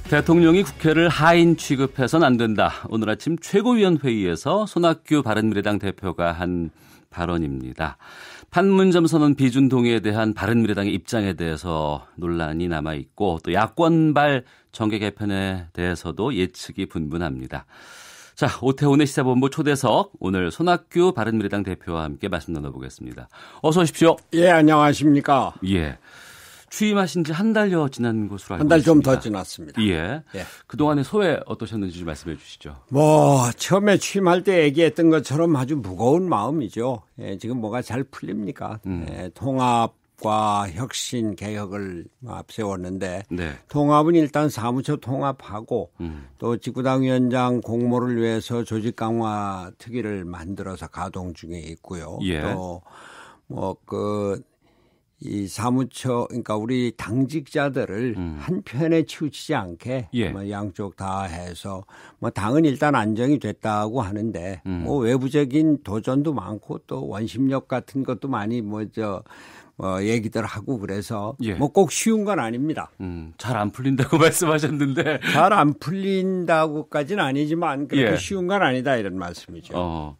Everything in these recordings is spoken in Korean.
대통령이 국회를 하인 취급해서는 안 된다. 오늘 아침 최고위원회의에서 손학규 바른미래당 대표가 한 발언입니다. 판문점 선언 비준 동의에 대한 바른미래당의 입장에 대해서 논란이 남아있고 또 야권발 정계 개편에 대해서도 예측이 분분합니다. 자, 오태훈의 시사본부 초대석, 오늘 손학규 바른미래당 대표와 함께 말씀 나눠보겠습니다. 어서 오십시오. 예, 안녕하십니까. 예. 취임하신 지 한 달여 지난 것으로 알고 있습니다. 한 달 좀 더 지났습니다. 예. 그동안의 소회 어떠셨는지 좀 말씀해 주시죠. 처음에 취임할 때 얘기했던 것처럼 아주 무거운 마음이죠. 예, 지금 뭐가 잘 풀립니까? 예, 통합과 혁신, 개혁을 앞세웠는데 네. 통합은 일단 사무처 통합하고 또 직구당위원장 공모를 위해서 조직 강화 특위를 만들어서 가동 중에 있고요. 예. 또 이 사무처, 그러니까 우리 당직자들을 한 편에 치우치지 않게 예. 양쪽 다 해서 당은 일단 안정이 됐다고 하는데 외부적인 도전도 많고 또 원심력 같은 것도 많이 얘기들 하고 그래서 예. 꼭 쉬운 건 아닙니다. 잘 안 풀린다고 말씀하셨는데 잘 안 풀린다고까지는 아니지만 그렇게 예. 쉬운 건 아니다 이런 말씀이죠.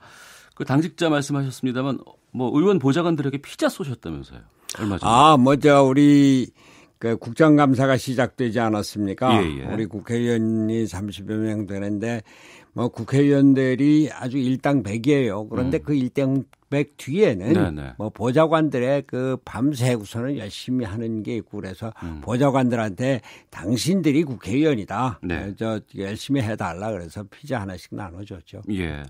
그 당직자 말씀하셨습니다만 의원 보좌관들에게 피자 쏘셨다면서요? 얼마 전에. 우리 국정감사가 시작되지 않았습니까? 예. 우리 국회의원이 30여 명 되는데 국회의원들이 아주 일당백이에요. 그런데 그 일당백 뒤에는 네네. 보좌관들의 밤새고서는 열심히 하는 게 있고 그래서 보좌관들한테 당신들이 국회의원이다. 네. 열심히 해달라 그래서 피자 하나씩 나눠줬죠. 예. 네.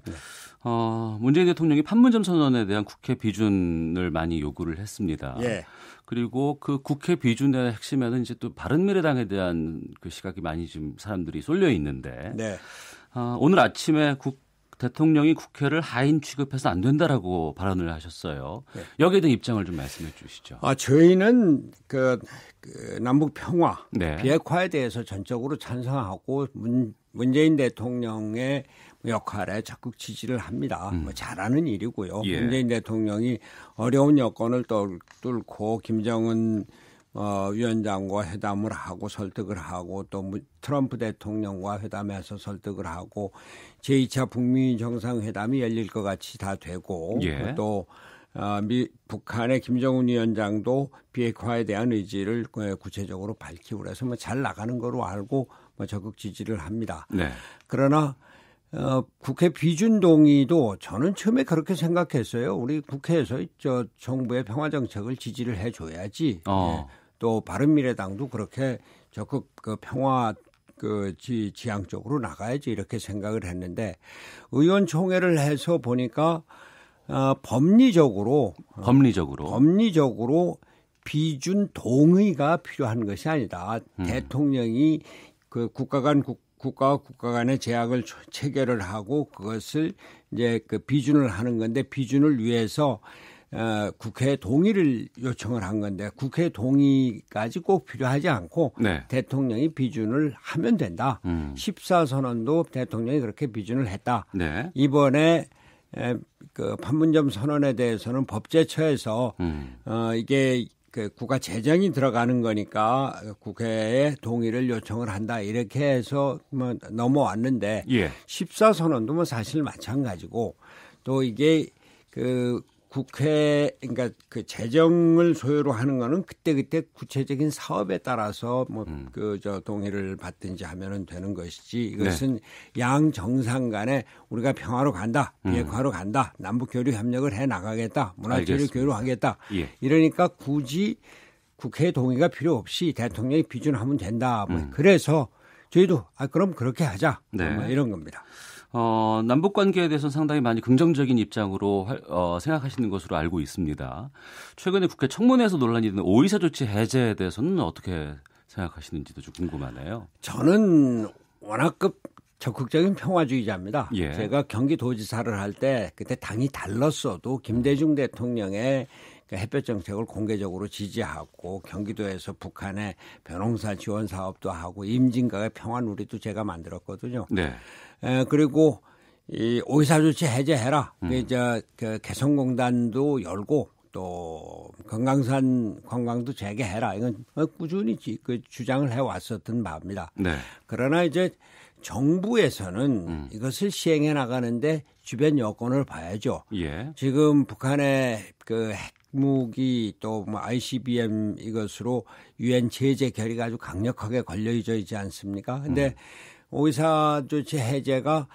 문재인 대통령이 판문점 선언에 대한 국회 비준을 많이 요구를 했습니다. 예. 그리고 그 국회 비준의 핵심에는 이제 또 바른미래당에 대한 그 시각이 많이 지금 사람들이 쏠려 있는데. 네. 오늘 아침에 대통령이 국회를 하인 취급해서 안 된다라고 발언을 하셨어요. 네. 여기에 대한 입장을 좀 말씀해 주시죠. 저희는 남북 평화, 네. 비핵화에 대해서 전적으로 찬성하고 문재인 대통령의 역할에 적극 지지를 합니다. 잘하는 일이고요. 예. 문재인 대통령이 어려운 여건을 뚫고 김정은 위원장과 회담을 하고 설득을 하고 또 트럼프 대통령과 회담해서 설득을 하고 제2차 북미 정상회담이 열릴 것 같이 다 되고 예. 또 북한의 김정은 위원장도 비핵화에 대한 의지를 구체적으로 밝히고 그래서 잘 나가는 거로 알고 적극 지지를 합니다. 네. 그러나 국회 비준 동의도 저는 처음에 그렇게 생각했어요. 우리 국회에서 정부의 평화 정책을 지지를 해줘야지. 또 바른미래당도 그렇게 적극 평화 지향 쪽으로 나가야지 이렇게 생각을 했는데 의원총회를 해서 보니까 법리적으로 비준 동의가 필요한 것이 아니다. 대통령이 국가와 국가 간의 제약을 체결을 하고 그것을 이제 비준을 하는 건데 비준을 위해서 국회 동의를 요청을 한 건데 국회 동의까지 꼭 필요하지 않고 네. 대통령이 비준을 하면 된다. 14선언도 대통령이 그렇게 비준을 했다. 네. 이번에 판문점 선언에 대해서는 법제처에서 이게 국가 재정이 들어가는 거니까 국회에 동의를 요청을 한다 이렇게 해서 넘어왔는데 예. 14선언도 사실 마찬가지고 또 이게 국회 그러니까 재정을 소요로 하는 거는 그때 구체적인 사업에 따라서 동의를 받든지 하면은 되는 것이지 이것은 네. 양 정상 간에 우리가 평화로 간다, 비핵화로 간다, 남북 교류 협력을 해 나가겠다, 문화 교류 교류하겠다. 예. 이러니까 굳이 국회 동의가 필요 없이 대통령이 비준하면 된다. 그래서 저희도 그럼 그렇게 하자. 네. 이런 겁니다. 남북 관계에 대해서는 상당히 많이 긍정적인 입장으로 생각하시는 것으로 알고 있습니다. 최근에 국회 청문회에서 논란이 된 오이사 조치 해제에 대해서는 어떻게 생각하시는지도 좀 궁금하네요. 저는 워낙급 적극적인 평화주의자입니다. 예. 제가 경기도지사를 할 때 그때 당이 달랐어도 김대중 대통령의 햇볕 정책을 공개적으로 지지하고 경기도에서 북한의 변홍사 지원 사업도 하고 임진각의 평화누리도 제가 만들었거든요. 네. 그리고 이 오이사 조치 해제해라. 개성공단도 열고 또 금강산 관광도 재개해라. 이건 꾸준히 그 주장을 해왔었던 바입니다. 네. 그러나 이제 정부에서는 이것을 시행해 나가는데 주변 여건을 봐야죠. 예. 지금 북한의 그 핵무기 또 뭐 ICBM 이것으로 유엔 제재 결의가 아주 강력하게 걸려져 있지 않습니까? 근데 오이사 조치 해제가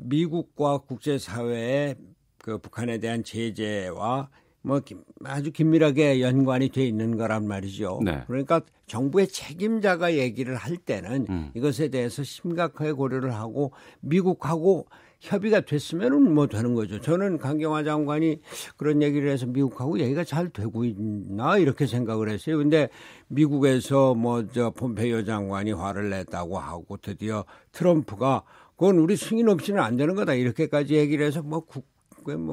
미국과 국제사회의 그 북한에 대한 제재와 뭐 아주 긴밀하게 연관이 돼 있는 거란 말이죠. 네. 그러니까 정부의 책임자가 얘기를 할 때는 이것에 대해서 심각하게 고려를 하고 미국하고 협의가 됐으면은 뭐 되는 거죠. 저는 강경화 장관이 그런 얘기를 해서 미국하고 얘기가 잘 되고 있나 이렇게 생각을 했어요. 근데 미국에서 뭐 저 폼페이오 장관이 화를 냈다고 하고 드디어 트럼프가 그건 우리 승인 없이는 안 되는 거다 이렇게까지 얘기를 해서 뭐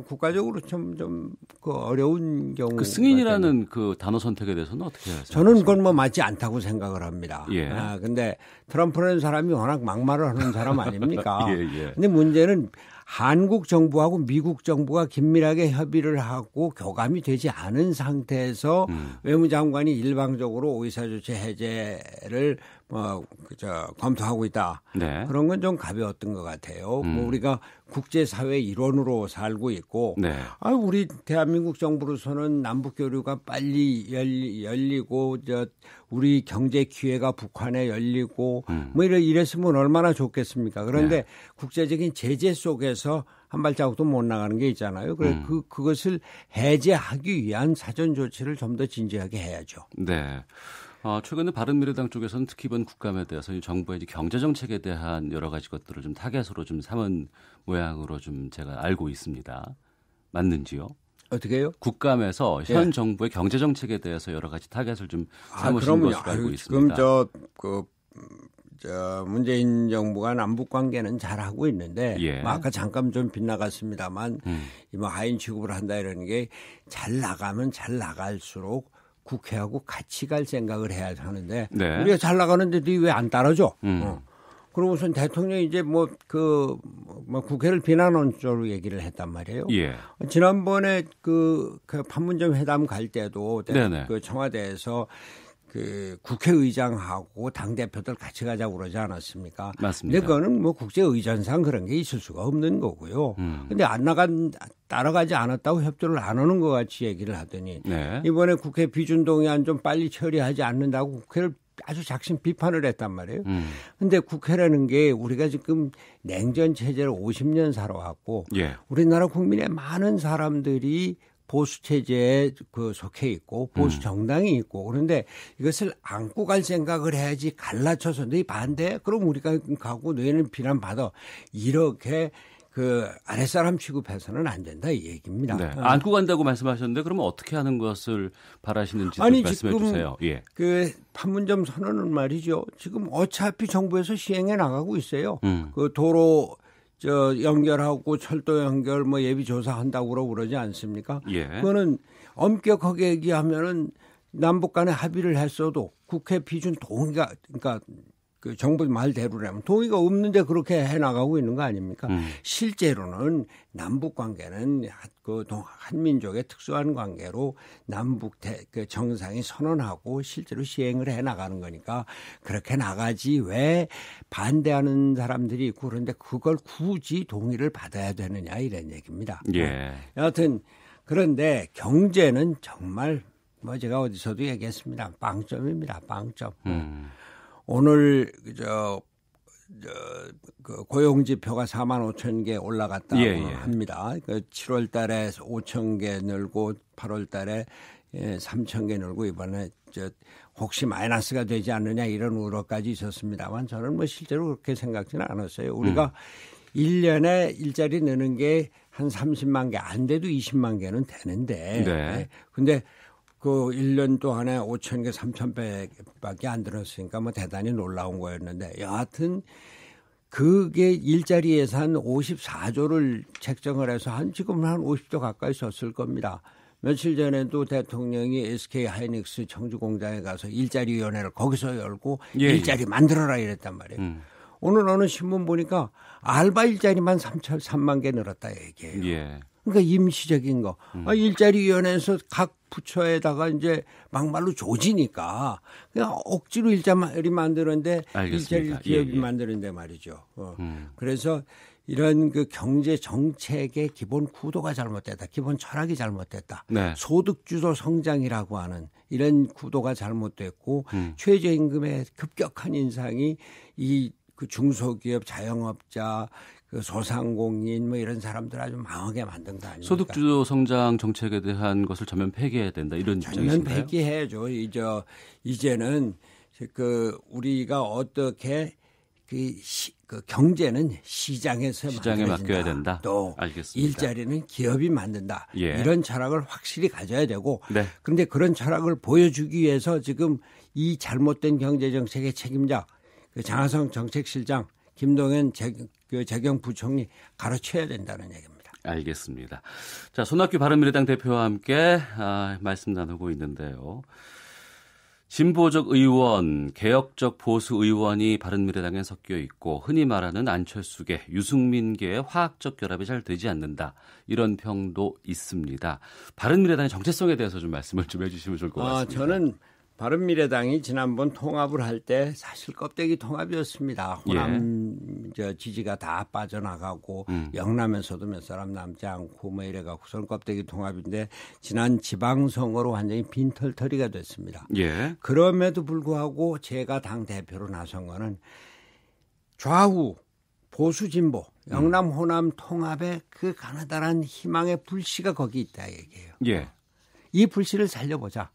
국가적으로 좀 그 어려운 경우. 그 승인이라는 그 단어 선택에 대해서는 어떻게 생각하세요? 저는 그건 뭐 맞지 않다고 생각을 합니다. 예. 근데 트럼프라는 사람이 워낙 막말을 하는 사람 아닙니까? 예, 예. 근데 문제는 한국 정부하고 미국 정부가 긴밀하게 협의를 하고 교감이 되지 않은 상태에서 외무장관이 일방적으로 오이사조치 해제를 검토하고 있다. 네. 그런 건 좀 가벼웠던 것 같아요. 뭐 우리가 국제사회 일원으로 살고 있고, 네. 우리 대한민국 정부로서는 남북 교류가 빨리 열리고, 우리 경제 기회가 북한에 열리고, 뭐 이랬으면 얼마나 좋겠습니까? 그런데 네. 국제적인 제재 속에서 한 발자국도 못 나가는 게 있잖아요. 그래 그것을 해제하기 위한 사전 조치를 좀 더 진지하게 해야죠. 네. 최근에 바른미래당 쪽에서는 특히 이번 국감에 대해서 정부의 이제 경제 정책에 대한 여러 가지 것들을 좀 타겟으로 좀 삼은 모양으로 좀 제가 알고 있습니다. 맞는지요? 어떻게요? 국감에서 현 정부의 경제 정책에 대해서 여러 가지 타겟을 좀 삼으신 것으로 알고 있습니다. 지금 문재인 정부가 남북 관계는 잘 하고 있는데 뭐 아까 잠깐 좀 빗나갔습니다만 뭐 하인 취급을 한다 이러는 게 잘 나가면 잘 나갈수록 국회하고 같이 갈 생각을 해야 하는데 네. 우리가 잘 나가는데 니 왜 안 따라줘? 그러고선 대통령이 이제 국회를 비난하는 쪽으로 얘기를 했단 말이에요. 예. 지난번에 그 판문점 회담 갈 때도 그 청와대에서 그 국회의장하고 당대표들 같이 가자고 그러지 않았습니까? 맞습니다. 근데 그거는 뭐 국제의전상 그런 게 있을 수가 없는 거고요. 근데 따라가지 않았다고 협조를 안 하는 것 같이 얘기를 하더니 네. 이번에 국회 비준동의안 좀 빨리 처리하지 않는다고 국회를 아주 작심 비판을 했단 말이에요. 근데 국회라는 게 우리가 지금 냉전 체제를 50년 살아왔고 우리나라 국민의 많은 사람들이 보수 체제에 속해 있고 보수 정당이 있고 그런데 이것을 안고 갈 생각을 해야지 갈라쳐서 너희 반대? 그럼 우리가 가고 너희는 비난받아. 이렇게 아랫사람 취급해서는 안 된다 이 얘기입니다. 네. 안고 간다고 말씀하셨는데 그러면 어떻게 하는 것을 바라시는지 말씀해 주세요. 예. 그 판문점 선언은 말이죠. 지금 어차피 정부에서 시행해 나가고 있어요. 그 도로 연결하고 철도 연결 뭐 예비 조사한다고 그러지 않습니까? 그거는 엄격하게 얘기하면은 남북 간에 합의를 했어도 국회 비준 동의가 그러니까 그 정부 말대로라면 동의가 없는데 그렇게 해 나가고 있는 거 아닙니까? 실제로는 남북 관계는 그 한민족의 특수한 관계로 남북 그 정상이 선언하고 실제로 시행을 해 나가는 거니까 그렇게 나가지 왜 반대하는 사람들이 있고 그런데 그걸 굳이 동의를 받아야 되느냐 이런 얘기입니다. 여하튼 그런데 경제는 정말 뭐 제가 어디서도 얘기했습니다. 빵점입니다. 빵점. 오늘 그 고용지표가 4만 5천 개 올라갔다고 합니다. 그 7월 달에 5천 개 늘고 8월 달에 3천 개 늘고 이번에 혹시 마이너스가 되지 않느냐 이런 우려까지 있었습니다만 저는 뭐 실제로 그렇게 생각지는 않았어요. 우리가 1년에 일자리 느는 게 한 30만 개 안 돼도 20만 개는 되는데 근데 그 1년 동안에 5천 개, 3천 배밖에 안 들었으니까 뭐 대단히 놀라운 거였는데 여하튼 그게 일자리 예산 54조를 책정을 해서 지금 한 50조 가까이 썼을 겁니다. 며칠 전에도 대통령이 SK 하이닉스 청주공장에 가서 일자리위원회를 거기서 열고 일자리 만들어라 이랬단 말이에요. 오늘 어느 신문 보니까 알바 일자리만 3만 개 늘었다 얘기해요. 그러니까 임시적인 거. 일자리위원회에서 각 부처에다가 이제 막말로 조지니까 그냥 억지로 일자리 만드는데 일자리 기업이 만드는데 말이죠. 그래서 이런 그 경제 정책의 기본 구도가 잘못됐다. 기본 철학이 잘못됐다. 네. 소득주도 성장이라고 하는 이런 구도가 잘못됐고 최저임금의 급격한 인상이 이 그 중소기업 자영업자 그 소상공인 뭐 이런 사람들 아주 망하게 만든 거 아닙니까? 소득주도 성장 정책에 대한 것을 전면 폐기해야 된다 이런 전면 입장이신가요? 폐기해야죠. 이제는 그 우리가 어떻게 그 경제는 시장에 맡겨야 된다. 또 알겠습니다. 일자리는 기업이 만든다. 예. 이런 철학을 확실히 가져야 되고 네. 그런데 그런 철학을 보여주기 위해서 지금 이 잘못된 경제 정책의 책임자 그 장하성 정책실장 김동연 재경부총리 가르쳐야 된다는 얘기입니다. 알겠습니다. 자, 손학규 바른미래당 대표와 함께 말씀 나누고 있는데요. 진보적 의원, 개혁적 보수 의원이 바른미래당에 섞여 있고 흔히 말하는 안철수계, 유승민계의 화학적 결합이 잘 되지 않는다. 이런 평도 있습니다. 바른미래당의 정체성에 대해서 좀 말씀을 좀 해주시면 좋을 것 같습니다. 저는 바른미래당이 지난번 통합을 할 때 사실 껍데기 통합이었습니다. 호남 지지가 다 빠져나가고 영남에서도 몇 사람 남지 않고 뭐 이래갖고선 껍데기 통합인데 지난 지방선거로 완전히 빈털터리가 됐습니다. 예. 그럼에도 불구하고 제가 당 대표로 나선 거는 좌우 보수 진보 영남 호남 통합의 그 가느다란 희망의 불씨가 거기 있다 얘기예요. 예. 이 불씨를 살려보자.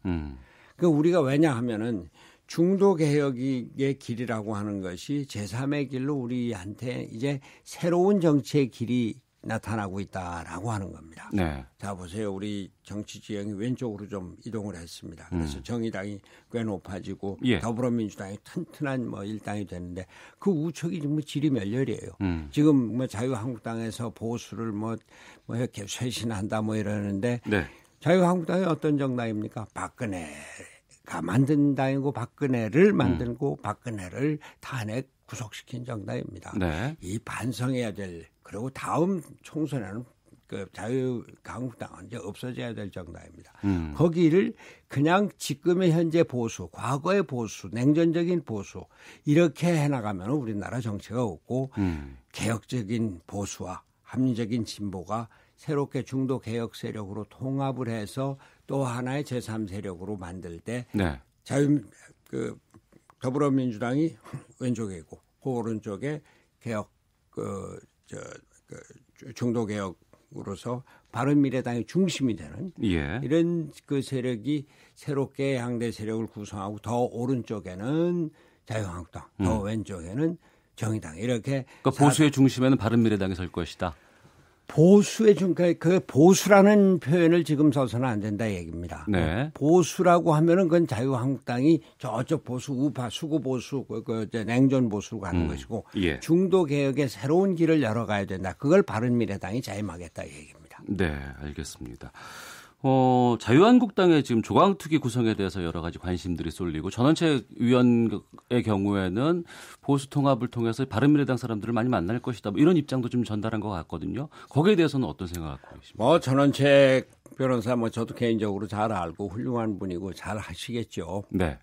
그 우리가 왜냐하면은 중도 개혁의 길이라고 하는 것이 제3의 길로 우리한테 이제 새로운 정치의 길이 나타나고 있다라고 하는 겁니다. 네. 자 보세요. 우리 정치 지형이 왼쪽으로 좀 이동을 했습니다. 그래서 정의당이 꽤 높아지고 예. 더불어민주당이 튼튼한 뭐 일당이 되는데 그 우측이 뭐 질이 멸렬이에요. 지금 뭐 자유한국당에서 보수를 뭐 이렇게 쇄신한다 뭐 이러는데 네. 자유한국당이 어떤 정당입니까? 박근혜가 만든 당이고 박근혜를 만들고 박근혜를 탄핵 구속시킨 정당입니다. 네. 이 반성해야 될 그리고 다음 총선에는 그 자유한국당은 이제 없어져야 될 정당입니다. 거기를 그냥 지금의 현재 보수, 과거의 보수, 냉전적인 보수 이렇게 해나가면 우리나라 정치가 없고 개혁적인 보수와 합리적인 진보가 새롭게 중도 개혁 세력으로 통합을 해서 또 하나의 제3세력으로 만들 때 네. 더불어민주당이 왼쪽에 있고 그 오른쪽에 개혁 중도 개혁으로서 바른미래당이 중심이 되는 예. 이런 그 세력이 새롭게 양대 세력을 구성하고 더 오른쪽에는 자유한국당, 더 왼쪽에는 정의당 이렇게 그러니까 보수의 중심에는 바른미래당이 설 것이다. 보수의 그 보수라는 표현을 지금 써서는 안 된다 얘기입니다. 네. 보수라고 하면은 그건 자유한국당이 저쪽 보수 우파 수구 보수 냉전 보수로 가는 것이고 예. 중도 개혁의 새로운 길을 열어가야 된다. 그걸 바른미래당이 자임하겠다 얘기입니다. 네, 알겠습니다. 자유한국당의 지금 조강특위 구성에 대해서 여러 가지 관심들이 쏠리고 전원책 위원의 경우에는 보수 통합을 통해서 바른미래당 사람들을 많이 만날 것이다. 뭐 이런 입장도 좀 전달한 것 같거든요. 거기에 대해서는 어떤 생각 갖고 계십니까? 전원책 변호사 저도 개인적으로 잘 알고 훌륭한 분이고 잘 하시겠죠. 네.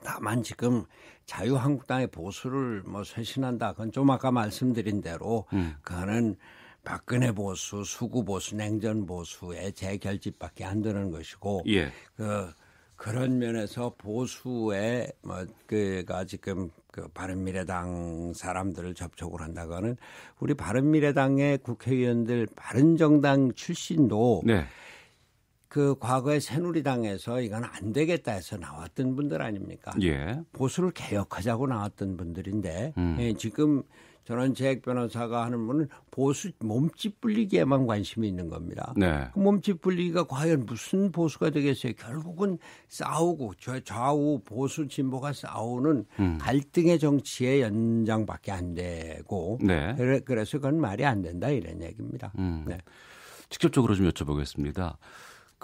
다만 지금 자유한국당의 보수를 쇄신한다. 그건 좀 아까 말씀드린 대로 그거는 박근혜 보수, 수구 보수, 냉전 보수의 재결집밖에 안 되는 것이고, 예. 그런 면에서 보수의 그가 지금 바른미래당 사람들을 접촉을 한다고는 우리 바른미래당의 국회의원들 바른정당 출신도 네. 그 과거에 새누리당에서 이건 안 되겠다 해서 나왔던 분들 아닙니까? 예. 보수를 개혁하자고 나왔던 분들인데 지금 전원책 변호사가 하는 분은 보수 몸집 불리기에만 관심이 있는 겁니다. 네. 그 몸집 불리기가 과연 무슨 보수가 되겠어요? 결국은 싸우고 좌우 보수 진보가 싸우는 갈등의 정치의 연장밖에 안 되고 네. 그래서 그건 말이 안 된다 이런 얘기입니다. 네. 직접적으로 좀 여쭤보겠습니다.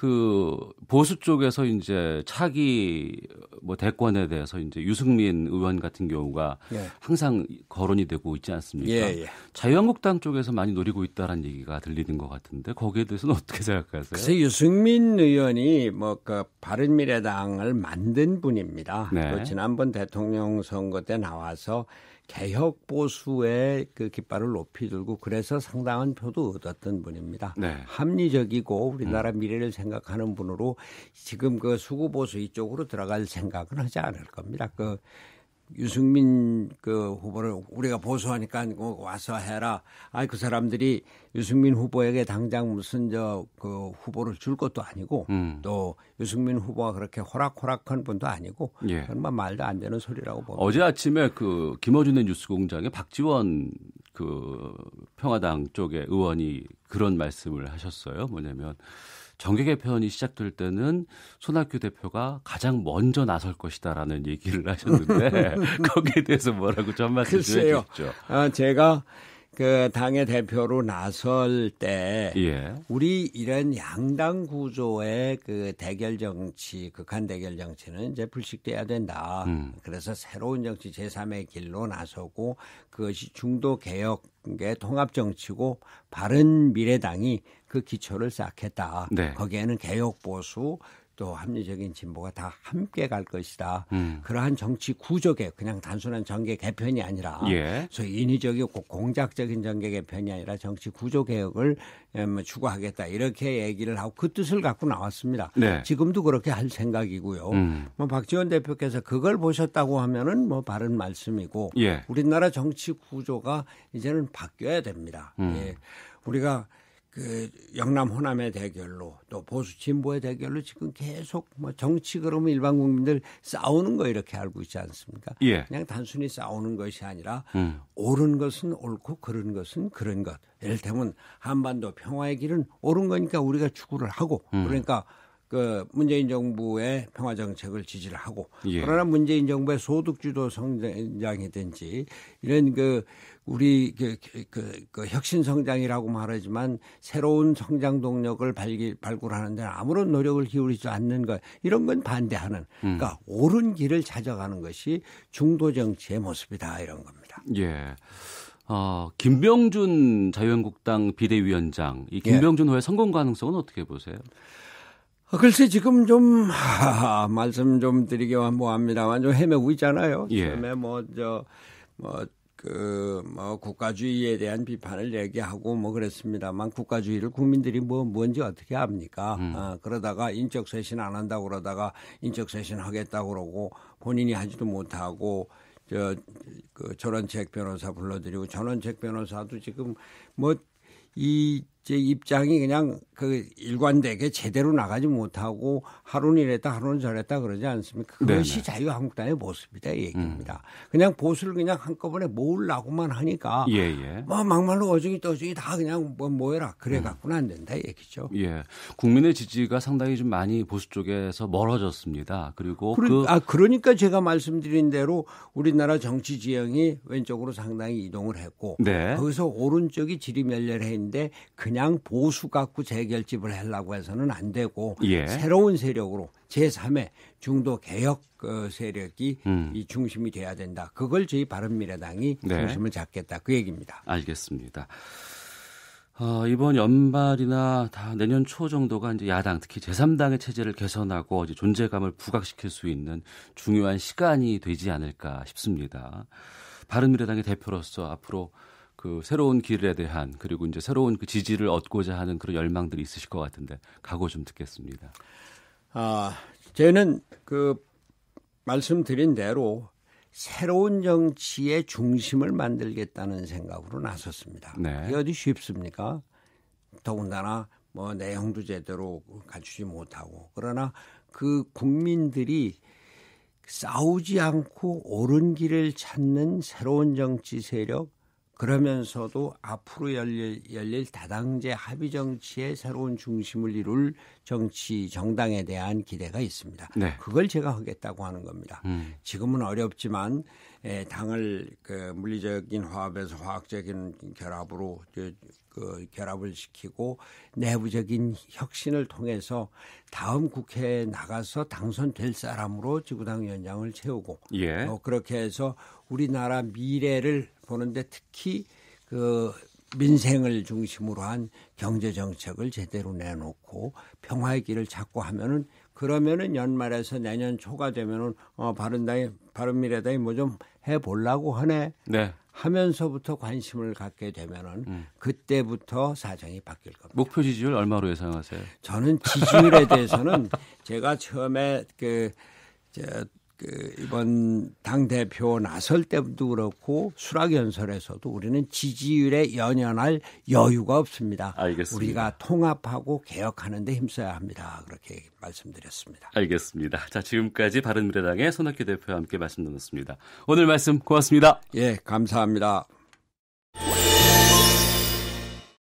그 보수 쪽에서 이제 차기 뭐 대권에 대해서 이제 유승민 의원 같은 경우가 예. 항상 거론이 되고 있지 않습니까? 예, 예. 자유한국당 쪽에서 많이 노리고 있다라는 얘기가 들리는 것 같은데 거기에 대해서는 어떻게 생각하세요? 글쎄 유승민 의원이 뭐 그 바른미래당을 만든 분입니다. 네. 또 지난번 대통령 선거 때 나와서 개혁 보수의 그 깃발을 높이 들고 그래서 상당한 표도 얻었던 분입니다. 네. 합리적이고 우리나라 미래를 생각하는 분으로 지금 그 수구 보수 이쪽으로 들어갈 생각은 하지 않을 겁니다. 그 유승민 그 후보를 우리가 보수하니까 와서 해라. 그 사람들이 유승민 후보에게 당장 무슨 그 후보를 줄 것도 아니고 또 유승민 후보가 그렇게 호락호락한 분도 아니고 예. 정말 말도 안 되는 소리라고 봅니다. 어제 아침에 그 김어준의 뉴스공장에 박지원 그 평화당 쪽의 의원이 그런 말씀을 하셨어요. 뭐냐면 정계 개편이 시작될 때는 손학규 대표가 가장 먼저 나설 것이다라는 얘기를 하셨는데 거기에 대해서 뭐라고 좀 말씀 좀 해주시죠. 제가 그 당의 대표로 나설 때 예. 우리 이런 양당 구조의 그 대결 정치, 극한 대결 정치는 이제 불식돼야 된다. 그래서 새로운 정치 제3의 길로 나서고 그것이 중도 개혁의 통합 정치고 바른 미래당이 그 기초를 쌓겠다. 네. 거기에는 개혁 보수 또 합리적인 진보가 다 함께 갈 것이다. 그러한 정치 구조개 그냥 단순한 정계 개편이 아니라 예. 소위 인위적이고 공작적인 정계 개편이 아니라 정치 구조 개혁을 추구하겠다. 이렇게 얘기를 하고 그 뜻을 갖고 나왔습니다. 네. 지금도 그렇게 할 생각이고요. 뭐 박지원 대표께서 그걸 보셨다고 하면은 뭐 바른 말씀이고 예. 우리나라 정치 구조가 이제는 바뀌어야 됩니다. 예. 우리가 그 영남 호남의 대결로 또 보수 진보의 대결로 지금 계속 뭐 정치 그러면 일반 국민들 싸우는 거 이렇게 알고 있지 않습니까? 예. 그냥 단순히 싸우는 것이 아니라 옳은 것은 옳고 그른 것은 그른 것. 이를테면 한반도 평화의 길은 옳은 거니까 우리가 추구를 하고 그러니까 그 문재인 정부의 평화 정책을 지지를 하고 예. 그러나 문재인 정부의 소득주도 성장이든지 이런 그 우리 그 혁신 성장이라고 말하지만 새로운 성장 동력을 발굴하는 데 아무런 노력을 기울이지 않는 것 이런 건 반대하는 그러니까 옳은 길을 찾아가는 것이 중도 정치의 모습이다 이런 겁니다. 예. 김병준 자유한국당 비대위원장 이 김병준 후보의 성공 가능성은 어떻게 보세요? 글쎄 지금 좀 말씀 좀 드리기 뭐합니다만 좀 헤매고 있잖아요. 예. 처음에 국가주의에 대한 비판을 얘기하고 뭐 그랬습니다만 국가주의를 국민들이 뭔지 어떻게 압니까? 그러다가 인적 쇄신 안 한다고 그러다가 인적 쇄신 하겠다고 그러고 본인이 하지도 못하고 그 전원책 변호사 불러들이고 전원책 변호사도 지금 제 입장이 그냥 그 일관되게 제대로 나가지 못하고 하루는 이랬다 하루는 저랬다 그러지 않습니까? 그것이 네네. 자유한국당의 모습이다 이 얘기입니다. 그냥 보수를 그냥 한꺼번에 모으려고만 하니까 뭐 막말로 어중이 떠중이 다 그냥 모여라 그래 갖고는 안 된다 이 얘기죠. 예, 국민의 지지가 상당히 좀 많이 보수 쪽에서 멀어졌습니다. 그리고 그러니까 제가 말씀드린 대로 우리나라 정치 지형이 왼쪽으로 상당히 이동을 했고 네. 거기서 오른쪽이 지리멸렬했는데 그냥 보수 갖고 재결집을 하려고 해서는 안 되고 새로운 세력으로 제3의 중도 개혁 세력이 이 중심이 돼야 된다. 그걸 저희 바른미래당이 중심을 잡겠다. 그 얘기입니다. 알겠습니다. 이번 연말이나 내년 초 정도가 이제 야당 특히 제3당의 체제를 개선하고 이제 존재감을 부각시킬 수 있는 중요한 시간이 되지 않을까 싶습니다. 바른미래당의 대표로서 앞으로 그 새로운 길에 대한 그리고 이제 새로운 그 지지를 얻고자 하는 그런 열망들이 있으실 것 같은데 각오 좀 듣겠습니다. 저는 그 말씀드린 대로 새로운 정치의 중심을 만들겠다는 생각으로 나섰습니다. 네. 그게 어디 쉽습니까? 더군다나 뭐 내용도 제대로 갖추지 못하고 그러나 그 국민들이 싸우지 않고 옳은 길을 찾는 새로운 정치 세력 그러면서도 앞으로 열릴 다당제 합의 정치의 새로운 중심을 이룰 정당에 대한 기대가 있습니다. 네. 그걸 제가 하겠다고 하는 겁니다. 지금은 어렵지만 당을 그 물리적인 화합에서 화학적인 결합으로 결합을 시키고 내부적인 혁신을 통해서 다음 국회에 나가서 당선될 사람으로 지구당 위원장을 채우고 예. 그렇게 해서 우리나라 미래를 보는데 특히 그 민생을 중심으로 한 경제 정책을 제대로 내놓고 평화의 길을 찾고 하면은 그러면은 연말에서 내년 초가 되면은 바른미래당이 뭐 좀 해보려고 하네. 네. 하면서부터 관심을 갖게 되면은 그때부터 사정이 바뀔 겁니다. 목표 지지율 얼마로 예상하세요? 저는 지지율에 대해서는 제가 처음에 이번 당대표 나설 때도 그렇고 수락연설에서도 우리는 지지율에 연연할 여유가 없습니다. 알겠습니다. 우리가 통합하고 개혁하는 데 힘써야 합니다. 그렇게 말씀드렸습니다. 알겠습니다. 자, 지금까지 바른미래당의 손학규 대표와 함께 말씀 나눴습니다. 오늘 말씀 고맙습니다. 예, 감사합니다.